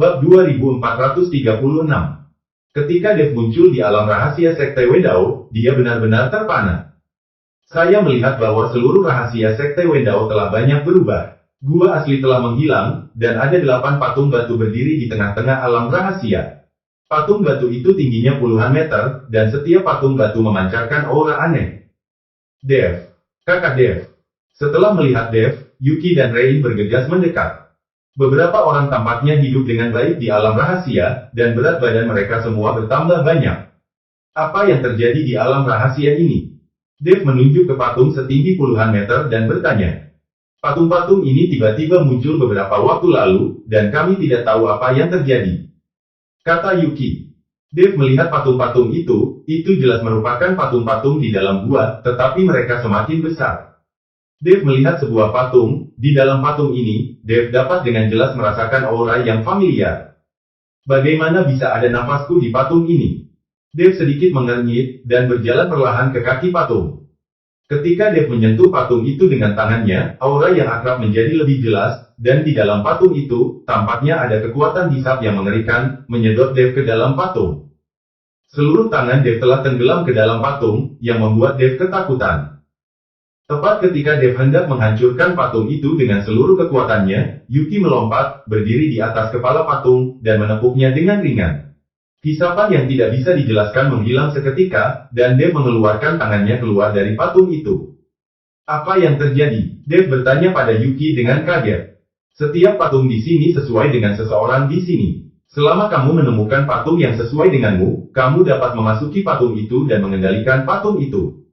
Bab 2436. Ketika Dev muncul di alam rahasia Sekte Wendao, dia benar-benar terpana. Saya melihat bahwa seluruh rahasia Sekte Wendao telah banyak berubah. Gua asli telah menghilang, dan ada 8 patung batu berdiri di tengah-tengah alam rahasia. Patung batu itu tingginya puluhan meter, dan setiap patung batu memancarkan aura aneh. Dev. Kakak Dev. Setelah melihat Dev, Yuki dan Rein bergegas mendekat. Beberapa orang tampaknya hidup dengan baik di alam rahasia, dan berat badan mereka semua bertambah banyak. Apa yang terjadi di alam rahasia ini? Dev menunjuk ke patung setinggi puluhan meter dan bertanya. Patung-patung ini tiba-tiba muncul beberapa waktu lalu, dan kami tidak tahu apa yang terjadi. Kata Yuki. Dev melihat patung-patung itu jelas merupakan patung-patung di dalam gua, tetapi mereka semakin besar. Dev melihat sebuah patung, di dalam patung ini, Dev dapat dengan jelas merasakan aura yang familiar. Bagaimana bisa ada nafasku di patung ini? Dev sedikit mengernyit, dan berjalan perlahan ke kaki patung. Ketika Dev menyentuh patung itu dengan tangannya, aura yang akrab menjadi lebih jelas, dan di dalam patung itu, tampaknya ada kekuatan hisap yang mengerikan, menyedot Dev ke dalam patung. Seluruh tangan Dev telah tenggelam ke dalam patung, yang membuat Dev ketakutan. Tepat ketika Dev hendak menghancurkan patung itu dengan seluruh kekuatannya, Yuki melompat, berdiri di atas kepala patung, dan menepuknya dengan ringan. Hisapan yang tidak bisa dijelaskan menghilang seketika, dan Dev mengeluarkan tangannya keluar dari patung itu. Apa yang terjadi? Dev bertanya pada Yuki dengan kaget. Setiap patung di sini sesuai dengan seseorang di sini. Selama kamu menemukan patung yang sesuai denganmu, kamu dapat memasuki patung itu dan mengendalikan patung itu.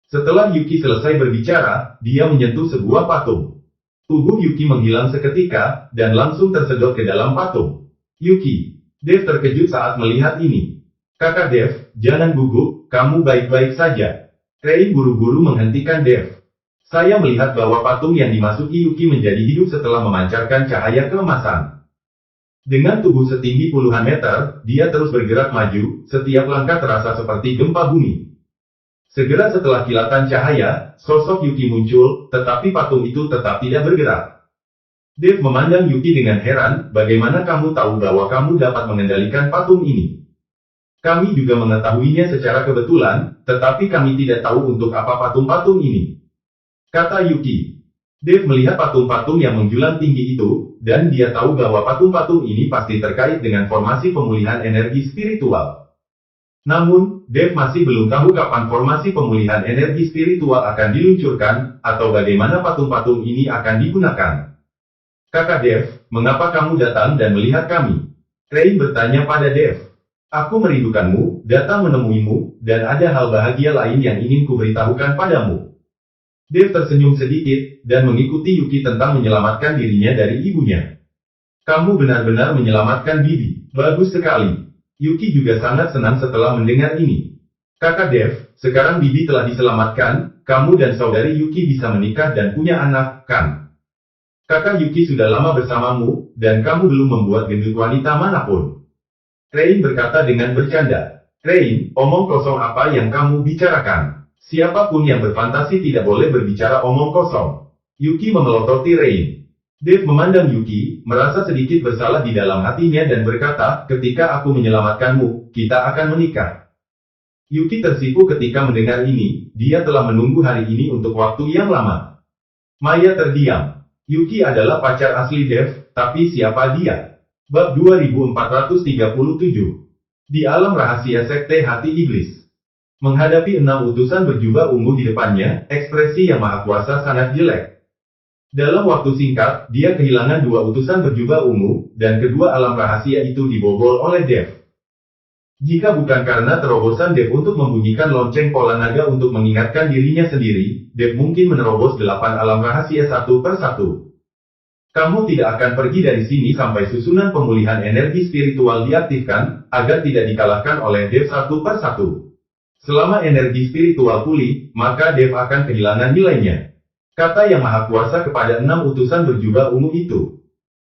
Setelah Yuki selesai berbicara, dia menyentuh sebuah patung. Tubuh Yuki menghilang seketika, dan langsung tersedot ke dalam patung. Yuki. Dev terkejut saat melihat ini. Kakak Dev, jangan gugup, kamu baik-baik saja. Rein buru-buru menghentikan Dev. Saya melihat bahwa patung yang dimasuki Yuki menjadi hidup setelah memancarkan cahaya keemasan. Dengan tubuh setinggi puluhan meter, dia terus bergerak maju, setiap langkah terasa seperti gempa bumi. Segera setelah kilatan cahaya, sosok Yuki muncul, tetapi patung itu tetap tidak bergerak. Dev memandang Yuki dengan heran, bagaimana kamu tahu bahwa kamu dapat mengendalikan patung ini? Kami juga mengetahuinya secara kebetulan, tetapi kami tidak tahu untuk apa patung-patung ini. Kata Yuki. Dev melihat patung-patung yang menjulang tinggi itu, dan dia tahu bahwa patung-patung ini pasti terkait dengan formasi pemulihan energi spiritual. Namun, Dev masih belum tahu kapan formasi pemulihan energi spiritual akan diluncurkan, atau bagaimana patung-patung ini akan digunakan. Kakak Dev, mengapa kamu datang dan melihat kami? Rein bertanya pada Dev. Aku merindukanmu, datang menemuimu, dan ada hal bahagia lain yang ingin kuberitahukan padamu. Dev tersenyum sedikit, dan mengikuti Yuki tentang menyelamatkan dirinya dari ibunya. Kamu benar-benar menyelamatkan Bibi. Bagus sekali. Yuki juga sangat senang setelah mendengar ini. Kakak Dev, sekarang Bibi telah diselamatkan, kamu dan saudari Yuki bisa menikah dan punya anak, kan? Kakak Yuki sudah lama bersamamu, dan kamu belum membuat gendut wanita manapun. Rein berkata dengan bercanda. Rein, omong kosong apa yang kamu bicarakan? Siapapun yang berfantasi tidak boleh berbicara omong kosong. Yuki memelototi Rein. Dev memandang Yuki, merasa sedikit bersalah di dalam hatinya dan berkata, ketika aku menyelamatkanmu, kita akan menikah. Yuki tersipu ketika mendengar ini, dia telah menunggu hari ini untuk waktu yang lama. Maya terdiam. Yuki adalah pacar asli Dev, tapi siapa dia? Bab 2437. Di alam rahasia Sekte Hati Iblis. Menghadapi 6 utusan berjubah ungu di depannya, ekspresi Yang Maha Kuasa sangat jelek. Dalam waktu singkat, dia kehilangan 2 utusan berjubah ungu, dan kedua alam rahasia itu dibobol oleh Dev. Jika bukan karena terobosan Dev untuk membunyikan lonceng pola naga untuk mengingatkan dirinya sendiri, Dev mungkin menerobos 8 alam rahasia satu per satu. Kamu tidak akan pergi dari sini sampai susunan pemulihan energi spiritual diaktifkan, agar tidak dikalahkan oleh Dev satu per satu. Selama energi spiritual pulih, maka Dev akan kehilangan nilainya. Kata Yang Maha Kuasa kepada 6 utusan berjubah ungu itu.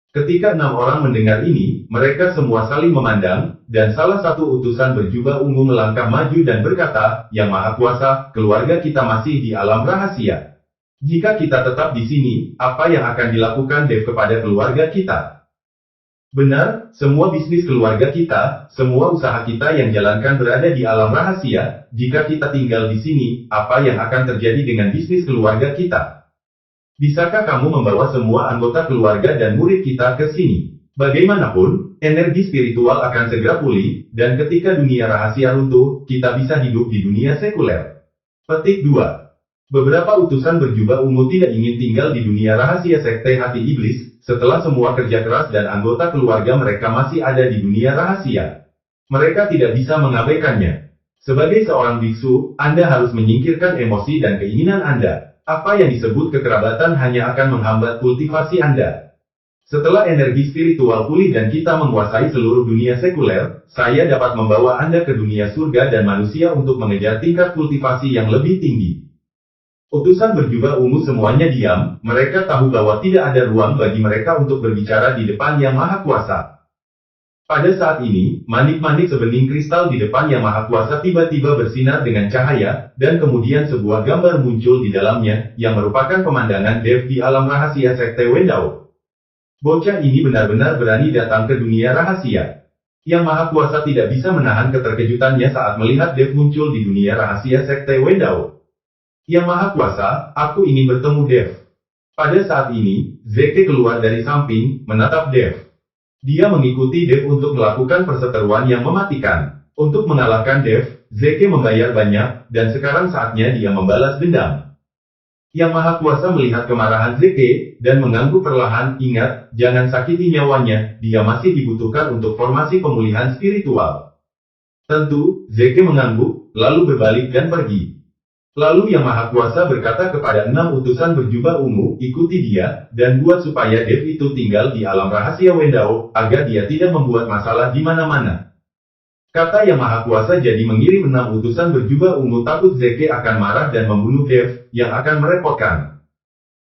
Ketika 6 orang mendengar ini, mereka semua saling memandang, dan salah satu utusan berjubah ungu melangkah maju dan berkata, Yang Maha Kuasa, keluarga kita masih di alam rahasia. Jika kita tetap di sini, apa yang akan dilakukan Dev kepada keluarga kita? Benar, semua bisnis keluarga kita, semua usaha kita yang jalankan berada di alam rahasia. Jika kita tinggal di sini, apa yang akan terjadi dengan bisnis keluarga kita? Bisakah kamu membawa semua anggota keluarga dan murid kita ke sini? Bagaimanapun, energi spiritual akan segera pulih, dan ketika dunia rahasia runtuh, kita bisa hidup di dunia sekuler. Petik 2. Beberapa utusan berjubah ungu tidak ingin tinggal di dunia rahasia sekte hati iblis, setelah semua kerja keras dan anggota keluarga mereka masih ada di dunia rahasia. Mereka tidak bisa mengabaikannya. Sebagai seorang biksu, Anda harus menyingkirkan emosi dan keinginan Anda. Apa yang disebut kekerabatan hanya akan menghambat kultivasi Anda. Setelah energi spiritual pulih dan kita menguasai seluruh dunia sekuler, saya dapat membawa Anda ke dunia surga dan manusia untuk mengejar tingkat kultivasi yang lebih tinggi. Utusan berjubah ungu semuanya diam, mereka tahu bahwa tidak ada ruang bagi mereka untuk berbicara di depan Yang Maha Kuasa. Pada saat ini, manik-manik sebening kristal di depan Yang Maha Kuasa tiba-tiba bersinar dengan cahaya, dan kemudian sebuah gambar muncul di dalamnya, yang merupakan pemandangan Dev di alam rahasia sekte Wendao. Bocah ini benar-benar berani datang ke dunia rahasia. Yang Maha Kuasa tidak bisa menahan keterkejutannya saat melihat Dev muncul di dunia rahasia sekte Wendao. Yang Maha Kuasa, aku ingin bertemu Dev. Pada saat ini, Zeke keluar dari samping, menatap Dev. Dia mengikuti Dev untuk melakukan perseteruan yang mematikan. Untuk mengalahkan Dev, Zeke membayar banyak, dan sekarang saatnya dia membalas dendam. Yang Maha Kuasa melihat kemarahan Zeke, dan mengangguk perlahan, ingat, jangan sakiti nyawanya, dia masih dibutuhkan untuk formasi pemulihan spiritual. Tentu, Zeke mengangguk, lalu berbalik dan pergi. Lalu Yang Maha Kuasa berkata kepada 6 utusan berjubah ungu, ikuti dia, dan buat supaya Dev itu tinggal di alam rahasia Wendao, agar dia tidak membuat masalah di mana-mana. Kata Yang Maha Kuasa jadi mengirim 6 utusan berjubah ungu takut Zeke akan marah dan membunuh Dev, yang akan merepotkan.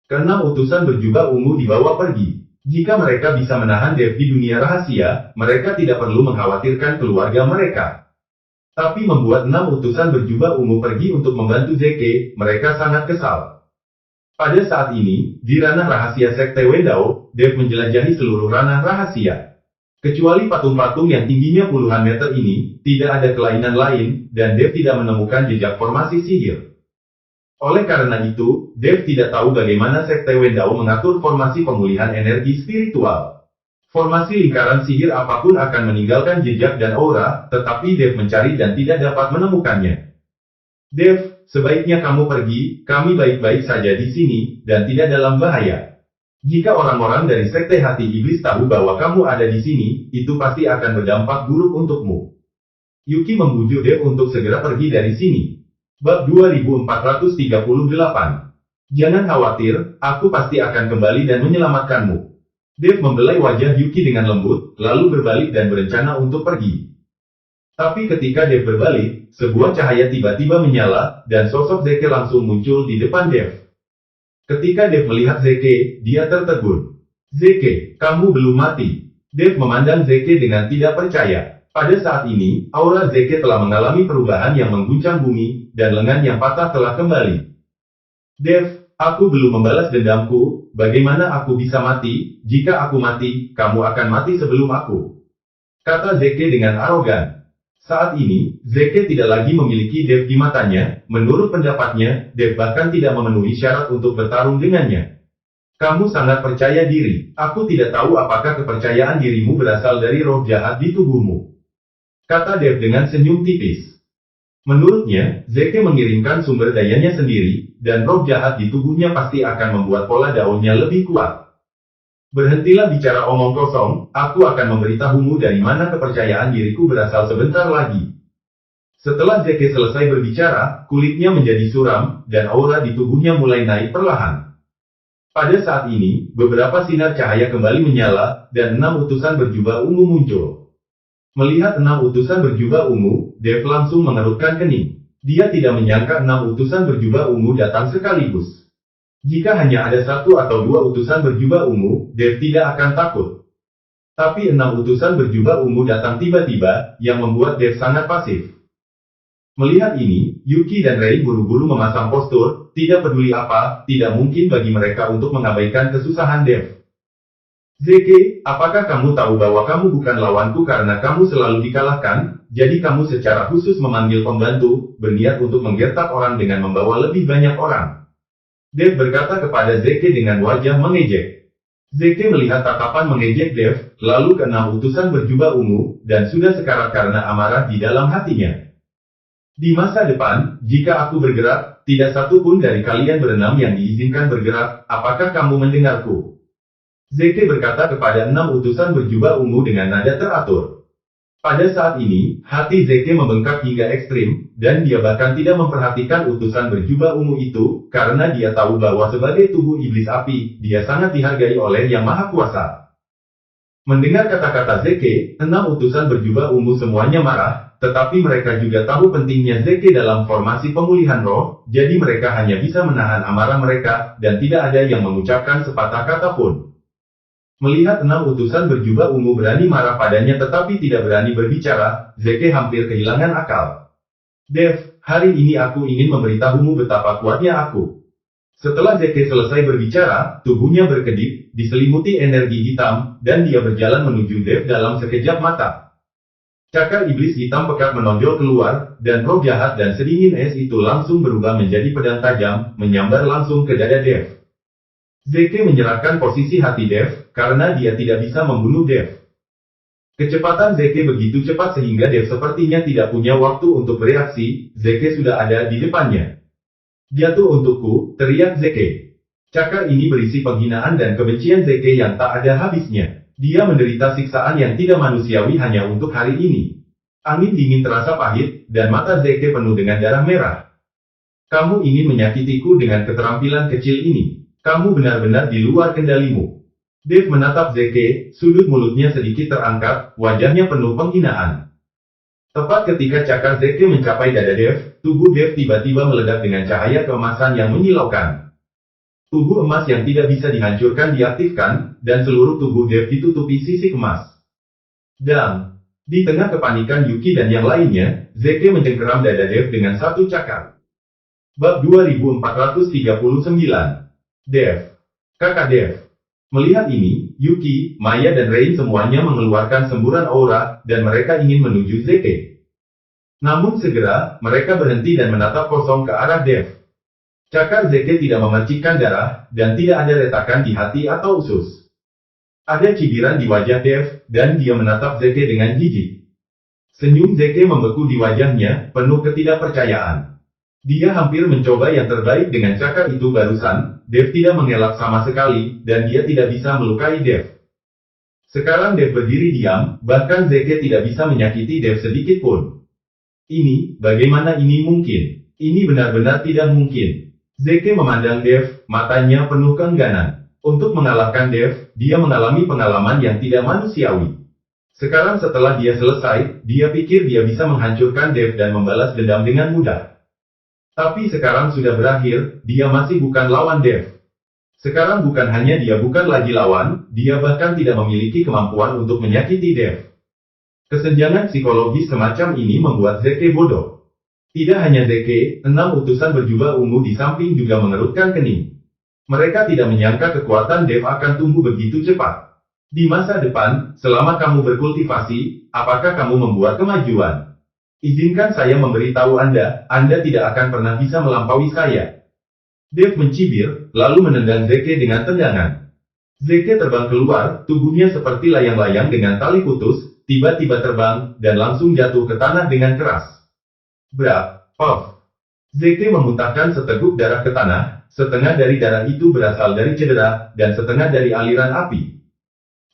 Ke-6 utusan berjubah ungu dibawa pergi. Jika mereka bisa menahan Dev di dunia rahasia, mereka tidak perlu mengkhawatirkan keluarga mereka. Tapi membuat 6 utusan berjubah ungu pergi untuk membantu Zeke, mereka sangat kesal. Pada saat ini, di ranah rahasia sekte Wendao, Dev menjelajahi seluruh ranah rahasia. Kecuali patung-patung yang tingginya puluhan meter ini, tidak ada kelainan lain, dan Dev tidak menemukan jejak formasi sihir. Oleh karena itu, Dev tidak tahu bagaimana sekte Wendao mengatur formasi pemulihan energi spiritual. Formasi lingkaran sihir apapun akan meninggalkan jejak dan aura, tetapi Dev mencari dan tidak dapat menemukannya. Dev, sebaiknya kamu pergi, kami baik-baik saja di sini, dan tidak dalam bahaya. Jika orang-orang dari sekte hati iblis tahu bahwa kamu ada di sini, itu pasti akan berdampak buruk untukmu. Yuki membujuk Dev untuk segera pergi dari sini. Bab 2438. Jangan khawatir, aku pasti akan kembali dan menyelamatkanmu. Dev membelai wajah Yuki dengan lembut, lalu berbalik dan berencana untuk pergi. Tapi ketika Dev berbalik, sebuah cahaya tiba-tiba menyala, dan sosok Zeke langsung muncul di depan Dev. Ketika Dev melihat Zeke, dia tertegun. Zeke, kamu belum mati. Dev memandang Zeke dengan tidak percaya. Pada saat ini, aura Zeke telah mengalami perubahan yang mengguncang bumi, dan lengan yang patah telah kembali. Dev, aku belum membalas dendamku, bagaimana aku bisa mati? Jika aku mati, kamu akan mati sebelum aku. Kata Zeke dengan arogan. Saat ini, Zeke tidak lagi memiliki Dev di matanya, menurut pendapatnya, Dev bahkan tidak memenuhi syarat untuk bertarung dengannya. Kamu sangat percaya diri, aku tidak tahu apakah kepercayaan dirimu berasal dari roh jahat di tubuhmu. Kata Dev dengan senyum tipis. Menurutnya, Zeke mengirimkan sumber dayanya sendiri, dan roh jahat di tubuhnya pasti akan membuat pola daunnya lebih kuat. Berhentilah bicara omong kosong, aku akan memberitahumu dari mana kepercayaan diriku berasal sebentar lagi. Setelah Zeke selesai berbicara, kulitnya menjadi suram, dan aura di tubuhnya mulai naik perlahan. Pada saat ini, beberapa sinar cahaya kembali menyala, dan 6 utusan berjubah ungu muncul. Melihat 6 utusan berjubah ungu, Dev langsung mengerutkan kening. Dia tidak menyangka 6 utusan berjubah ungu datang sekaligus. Jika hanya ada 1 atau 2 utusan berjubah ungu, Dev tidak akan takut. Tapi 6 utusan berjubah ungu datang tiba-tiba, yang membuat Dev sangat pasif. Melihat ini, Yuki dan Rei buru-buru memasang postur, tidak peduli apa, tidak mungkin bagi mereka untuk mengabaikan kesusahan Dev. Zeke, apakah kamu tahu bahwa kamu bukan lawanku karena kamu selalu dikalahkan, jadi kamu secara khusus memanggil pembantu, berniat untuk menggertak orang dengan membawa lebih banyak orang. Dev berkata kepada Zeke dengan wajah mengejek. Zeke melihat tatapan mengejek Dev, lalu keenam utusan berjubah ungu, dan sudah sekarat karena amarah di dalam hatinya. Di masa depan, jika aku bergerak, tidak satu pun dari kalian berenam yang diizinkan bergerak, apakah kamu mendengarku? Zeke berkata kepada 6 utusan berjubah ungu dengan nada teratur. Pada saat ini, hati Zeke membengkak hingga ekstrim, dan dia bahkan tidak memperhatikan utusan berjubah ungu itu, karena dia tahu bahwa sebagai tubuh iblis api, dia sangat dihargai oleh Yang Maha Kuasa. Mendengar kata-kata Zeke, 6 utusan berjubah ungu semuanya marah, tetapi mereka juga tahu pentingnya Zeke dalam formasi pemulihan roh, jadi mereka hanya bisa menahan amarah mereka, dan tidak ada yang mengucapkan sepatah kata pun. Melihat 6 utusan berjubah ungu berani marah padanya tetapi tidak berani berbicara, Zeke hampir kehilangan akal. Dev, hari ini aku ingin memberitahumu betapa kuatnya aku. Setelah Zeke selesai berbicara, tubuhnya berkedip, diselimuti energi hitam, dan dia berjalan menuju Dev dalam sekejap mata. Cakar iblis hitam pekat menonjol keluar, dan roh jahat dan sedingin es itu langsung berubah menjadi pedang tajam, menyambar langsung ke dada Dev. Zeke menyerahkan posisi hati Dev, karena dia tidak bisa membunuh Dev. Kecepatan Zeke begitu cepat sehingga Dev sepertinya tidak punya waktu untuk bereaksi, Zeke sudah ada di depannya. Jatuh untukku, teriak Zeke. Cakar ini berisi penghinaan dan kebencian Zeke yang tak ada habisnya. Dia menderita siksaan yang tidak manusiawi hanya untuk hari ini. Angin dingin terasa pahit, dan mata Zeke penuh dengan darah merah. Kamu ingin menyakitiku dengan keterampilan kecil ini. Kamu benar-benar di luar kendalimu. Dev menatap Zeke, sudut mulutnya sedikit terangkat, wajahnya penuh penghinaan. Tepat ketika cakar Zeke mencapai dada Dev, tubuh Dev tiba-tiba meledak dengan cahaya keemasan yang menyilaukan. Tubuh emas yang tidak bisa dihancurkan diaktifkan, dan seluruh tubuh Dev ditutupi sisik emas. Dan, di tengah kepanikan Yuki dan yang lainnya, Zeke mencengkeram dada Dev dengan satu cakar. Bab 2439 Dev. Kakak Dev. Melihat ini, Yuki, Maya dan Rain semuanya mengeluarkan semburan aura, dan mereka ingin menuju Zeke. Namun segera, mereka berhenti dan menatap kosong ke arah Dev. Cakar Zeke tidak memercikkan darah, dan tidak ada retakan di hati atau usus. Ada cibiran di wajah Dev, dan dia menatap Zeke dengan jijik. Senyum Zeke membeku di wajahnya, penuh ketidakpercayaan. Dia hampir mencoba yang terbaik dengan cakar itu barusan, Dev tidak mengelak sama sekali, dan dia tidak bisa melukai Dev. Sekarang Dev berdiri diam, bahkan Zeke tidak bisa menyakiti Dev sedikit pun. Bagaimana ini mungkin? Ini benar-benar tidak mungkin. Zeke memandang Dev, matanya penuh keengganan. Untuk mengalahkan Dev, dia mengalami pengalaman yang tidak manusiawi. Sekarang setelah dia selesai, dia pikir dia bisa menghancurkan Dev dan membalas dendam dengan mudah. Tapi sekarang sudah berakhir, dia masih bukan lawan Dev. Sekarang bukan hanya dia bukan lagi lawan, dia bahkan tidak memiliki kemampuan untuk menyakiti Dev. Kesenjangan psikologis semacam ini membuat Zeke bodoh. Tidak hanya Zeke, 6 utusan berjubah ungu di samping juga mengerutkan kening. Mereka tidak menyangka kekuatan Dev akan tumbuh begitu cepat. Di masa depan, selama kamu berkultivasi, apakah kamu membuat kemajuan? Izinkan saya memberitahu Anda tidak akan pernah bisa melampaui saya. Dev mencibir, lalu menendang Zeke dengan tendangan. Zeke terbang keluar, tubuhnya seperti layang-layang dengan tali putus, tiba-tiba terbang, dan langsung jatuh ke tanah dengan keras. Brak, puff. Zeke memuntahkan seteguk darah ke tanah, setengah dari darah itu berasal dari cedera, dan setengah dari aliran api.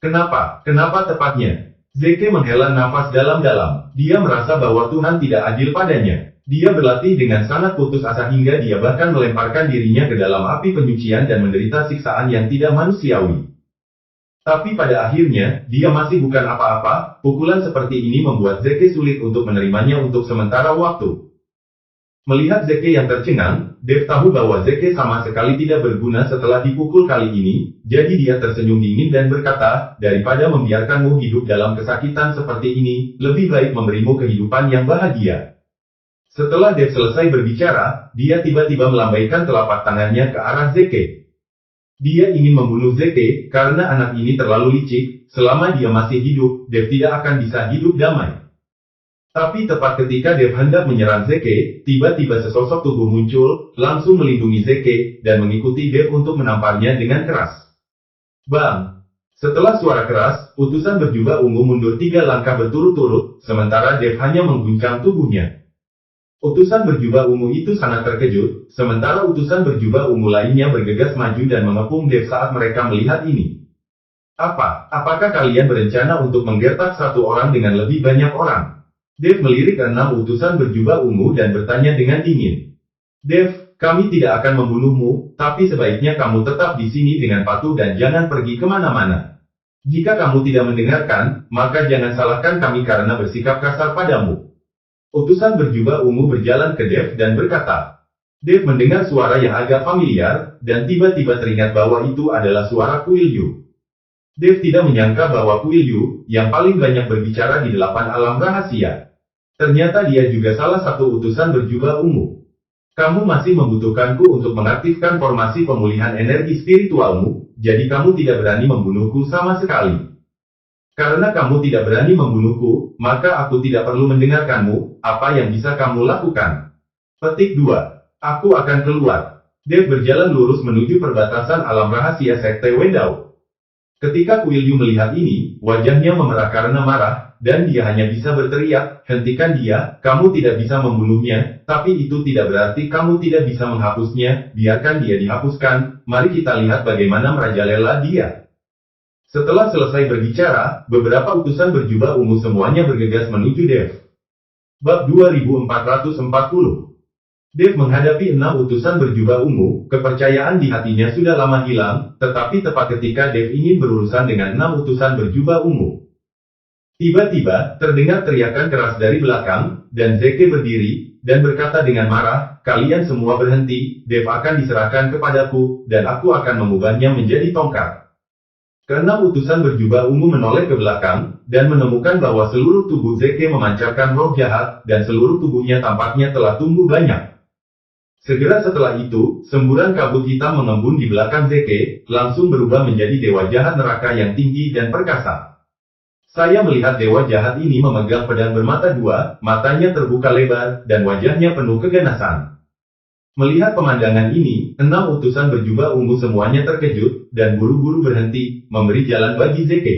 Kenapa tepatnya? Zeke menghela nafas dalam-dalam. Dia merasa bahwa Tuhan tidak adil padanya. Dia berlatih dengan sangat putus asa hingga dia bahkan melemparkan dirinya ke dalam api penyucian dan menderita siksaan yang tidak manusiawi. Tapi pada akhirnya, dia masih bukan apa-apa. Pukulan seperti ini membuat Zeke sulit untuk menerimanya untuk sementara waktu. Melihat Zeke yang tercengang, Dev tahu bahwa Zeke sama sekali tidak berguna setelah dipukul kali ini, jadi dia tersenyum dingin dan berkata, daripada membiarkanmu hidup dalam kesakitan seperti ini, lebih baik memberimu kehidupan yang bahagia. Setelah Dev selesai berbicara, dia tiba-tiba melambaikan telapak tangannya ke arah Zeke. Dia ingin membunuh Zeke, karena anak ini terlalu licik, selama dia masih hidup, Dev tidak akan bisa hidup damai. Tapi tepat ketika Dev hendak menyerang Zeke, tiba-tiba sesosok tubuh muncul, langsung melindungi Zeke, dan mengikuti Dev untuk menamparnya dengan keras. Bang! Setelah suara keras, utusan berjubah ungu mundur 3 langkah berturut-turut, sementara Dev hanya mengguncang tubuhnya. Utusan berjubah ungu itu sangat terkejut, sementara utusan berjubah ungu lainnya bergegas maju dan mengepung Dev saat mereka melihat ini. Apakah kalian berencana untuk menggertak satu orang dengan lebih banyak orang? Dev melirik 6 utusan berjubah ungu dan bertanya dengan dingin. Dev, kami tidak akan membunuhmu, tapi sebaiknya kamu tetap di sini dengan patuh dan jangan pergi kemana-mana. Jika kamu tidak mendengarkan, maka jangan salahkan kami karena bersikap kasar padamu. Utusan berjubah ungu berjalan ke Dev dan berkata. Dev mendengar suara yang agak familiar, dan tiba-tiba teringat bahwa itu adalah suara Kuil Yu. Dev tidak menyangka bahwa Kuil Yu, yang paling banyak berbicara di 8 alam rahasia. Ternyata dia juga salah satu utusan berjubah ungu. Kamu masih membutuhkanku untuk mengaktifkan formasi pemulihan energi spiritualmu, jadi kamu tidak berani membunuhku sama sekali. Karena kamu tidak berani membunuhku, maka aku tidak perlu mendengarkanmu, apa yang bisa kamu lakukan. Petik 2. Aku akan keluar. Dev berjalan lurus menuju perbatasan alam rahasia Sekte Wendao. Ketika Kuil Yu melihat ini, wajahnya memerah karena marah, dan dia hanya bisa berteriak, hentikan dia, kamu tidak bisa membunuhnya, tapi itu tidak berarti kamu tidak bisa menghapusnya, biarkan dia dihapuskan, mari kita lihat bagaimana merajalela dia. Setelah selesai berbicara, beberapa utusan berjubah ungu semuanya bergegas menuju Dev. Bab 2440. Dev menghadapi 6 utusan berjubah ungu, kepercayaan di hatinya sudah lama hilang, tetapi tepat ketika Dev ingin berurusan dengan 6 utusan berjubah ungu. Tiba-tiba, terdengar teriakan keras dari belakang, dan Zeke berdiri, dan berkata dengan marah, kalian semua berhenti, Dev akan diserahkan kepadaku, dan aku akan mengubahnya menjadi tongkat. Keenam utusan berjubah ungu menoleh ke belakang, dan menemukan bahwa seluruh tubuh Zeke memancarkan roh jahat, dan seluruh tubuhnya tampaknya telah tumbuh banyak. Segera setelah itu, semburan kabut hitam mengembun di belakang Zeke, langsung berubah menjadi dewa jahat neraka yang tinggi dan perkasa. Saya melihat dewa jahat ini memegang pedang bermata 2, matanya terbuka lebar, dan wajahnya penuh keganasan. Melihat pemandangan ini, 6 utusan berjubah ungu semuanya terkejut, dan buru-buru berhenti, memberi jalan bagi Zeke.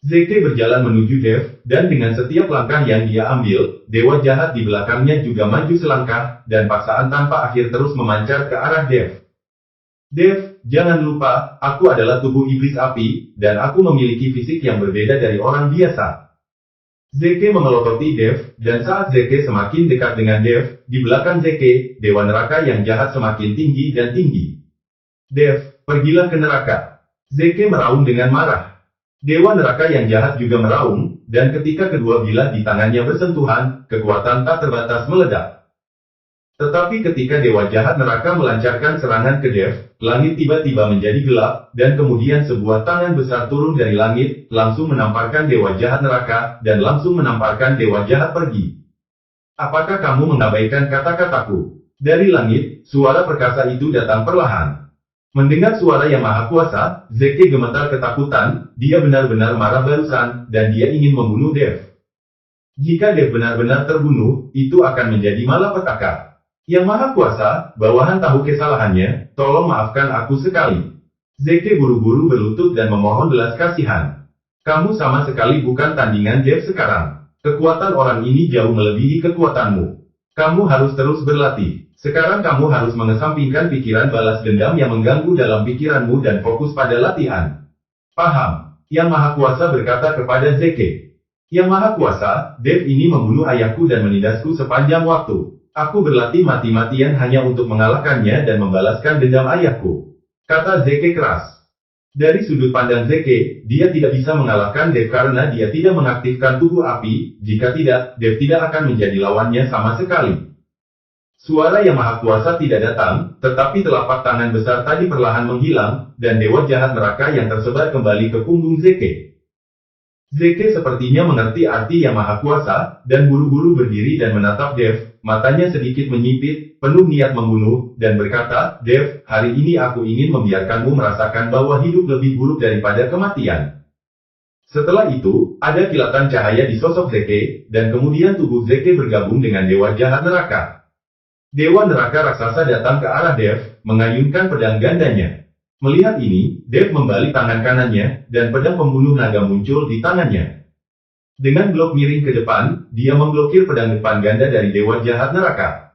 Zeke berjalan menuju Dev, dan dengan setiap langkah yang dia ambil, dewa jahat di belakangnya juga maju selangkah, dan paksaan tanpa akhir terus memancar ke arah Dev. Dev, jangan lupa, aku adalah tubuh iblis api, dan aku memiliki fisik yang berbeda dari orang biasa. Zeke memelototi Dev, dan saat Zeke semakin dekat dengan Dev, di belakang Zeke, dewa neraka yang jahat semakin tinggi dan tinggi. Dev, pergilah ke neraka. Zeke meraung dengan marah. Dewa neraka yang jahat juga meraung, dan ketika kedua bilah di tangannya bersentuhan, kekuatan tak terbatas meledak. Tetapi ketika dewa jahat neraka melancarkan serangan ke Dev, langit tiba-tiba menjadi gelap, dan kemudian sebuah tangan besar turun dari langit, langsung menamparkan dewa jahat neraka, dan langsung menamparkan dewa jahat pergi. Apakah kamu mengabaikan kata-kataku? Dari langit, suara perkasa itu datang perlahan. Mendengar suara yang maha kuasa, Zeke gemetar ketakutan, dia benar-benar marah barusan, dan dia ingin membunuh Dev. Jika Dev benar-benar terbunuh, itu akan menjadi malapetaka. Yang Maha Kuasa, bawahan tahu kesalahannya, tolong maafkan aku sekali. Zeke buru-buru berlutut dan memohon belas kasihan. Kamu sama sekali bukan tandingan Dev sekarang. Kekuatan orang ini jauh melebihi kekuatanmu. Kamu harus terus berlatih. Sekarang kamu harus mengesampingkan pikiran balas dendam yang mengganggu dalam pikiranmu dan fokus pada latihan. Paham? Yang Maha Kuasa berkata kepada Zeke. Yang Maha Kuasa, Dev ini membunuh ayahku dan menindasku sepanjang waktu. Aku berlatih mati-matian hanya untuk mengalahkannya dan membalaskan dendam ayahku. Kata Zeke keras. Dari sudut pandang Zeke, dia tidak bisa mengalahkan Dev karena dia tidak mengaktifkan tubuh api, jika tidak, Dev tidak akan menjadi lawannya sama sekali. Suara yang Maha Kuasa tidak datang, tetapi telapak tangan besar tadi perlahan menghilang, dan dewa jahat neraka yang tersebar kembali ke punggung Zeke. Zeke sepertinya mengerti arti yang maha kuasa, dan buru-buru berdiri dan menatap Dev, matanya sedikit menyipit, penuh niat membunuh, dan berkata, Dev, hari ini aku ingin membiarkanmu merasakan bahwa hidup lebih buruk daripada kematian. Setelah itu, ada kilatan cahaya di sosok Zeke, dan kemudian tubuh Zeke bergabung dengan Dewa Jahat Neraka. Dewa Neraka raksasa datang ke arah Dev, mengayunkan pedang gandanya. Melihat ini, Dev membalik tangan kanannya, dan pedang pembunuh naga muncul di tangannya. Dengan blok miring ke depan, dia memblokir pedang depan ganda dari Dewa Jahat Neraka.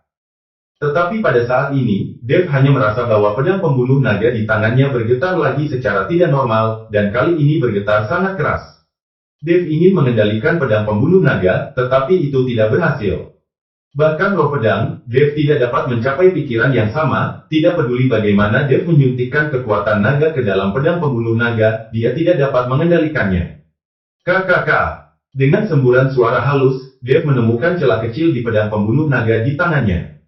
Tetapi pada saat ini, Dev hanya merasa bahwa pedang pembunuh naga di tangannya bergetar lagi secara tidak normal, dan kali ini bergetar sangat keras. Dev ingin mengendalikan pedang pembunuh naga, tetapi itu tidak berhasil. Bahkan roh pedang, Dev tidak dapat mencapai pikiran yang sama, tidak peduli bagaimana Dev menyuntikkan kekuatan naga ke dalam pedang pembunuh naga, dia tidak dapat mengendalikannya. KKK. Dengan semburan suara halus, Dev menemukan celah kecil di pedang pembunuh naga di tangannya.